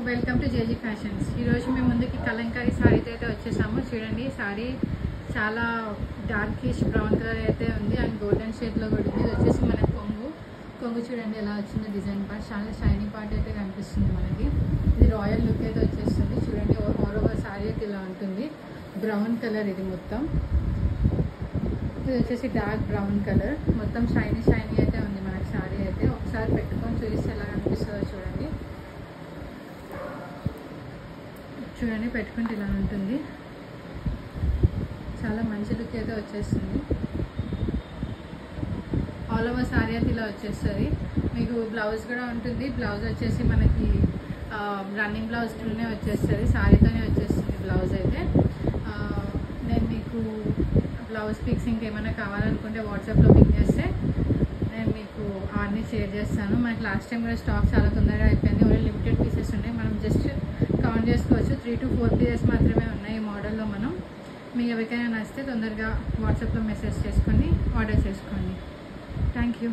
Welcome to JG fashions. ఈరోజు మేము ముందుకి కలంకారీ సారీతో అయితే వచ్చేసాము. చూడండి, సారీ చాలా డార్కిష్ బ్రౌన్ కలర్ అయితే ఉంది అండ్ గోల్డెన్ షేడ్లో కూడా ఉంది. ఇది వచ్చేసి మన కొంగు చూడండి ఎలా వచ్చిందో. డిజైన్ పార్ట్ చాలా షైనీ పార్ట్ అయితే కనిపిస్తుంది మనకి. ఇది రాయల్ లుక్ అయితే వచ్చేస్తుంది. చూడండి, ఓవర్ సారీ అయితే ఇలా ఉంటుంది. బ్రౌన్ కలర్ ఇది మొత్తం. ఇది వచ్చేసి డార్క్ బ్రౌన్ కలర్. మొత్తం షైనీ అయితే ఉంది మనకి సారీ అయితే. ఒకసారి పెట్టుకొని చూస్తే ఎలా కనిపిస్తుందో చూడండి. పెట్టుకుంటే ఇలా ఉంటుంది. చాలా మంచి లుక్ అయితే వచ్చేస్తుంది. ఆల్ ఓవర్ సారీ అయితే ఇలా వచ్చేస్తుంది. మీకు బ్లౌజ్ కూడా ఉంటుంది. బ్లౌజ్ వచ్చేసి మనకి రన్నింగ్ బ్లౌజ్తోనే వచ్చేస్తుంది, సారీతోనే వచ్చేస్తుంది బ్లౌజ్ అయితే. నేను మీకు బ్లౌజ్ పిక్స్ ఇంకేమైనా కావాలనుకుంటే వాట్సాప్లో పిక్ చేస్తే నేను మీకు అన్నీ షేర్ చేస్తాను. మనకి లాస్ట్ టైం కూడా స్టాక్ చాలా తొందరగా అయిపోయింది. ఓన్లీ లిమిటెడ్ పీసెస్ ఉన్నాయి. మనం జస్ట్ కౌంట్ చేసుకోవచ్చు. 3 to 4 పీసెస్ మాత్రమే ఉన్నాయి ఈ మోడల్లో. మీకు ఎవరికైనా నచ్చితే తొందరగా వాట్సాప్లో మెసేజ్ చేసుకొని ఆర్డర్ చేసుకోండి. Thank you.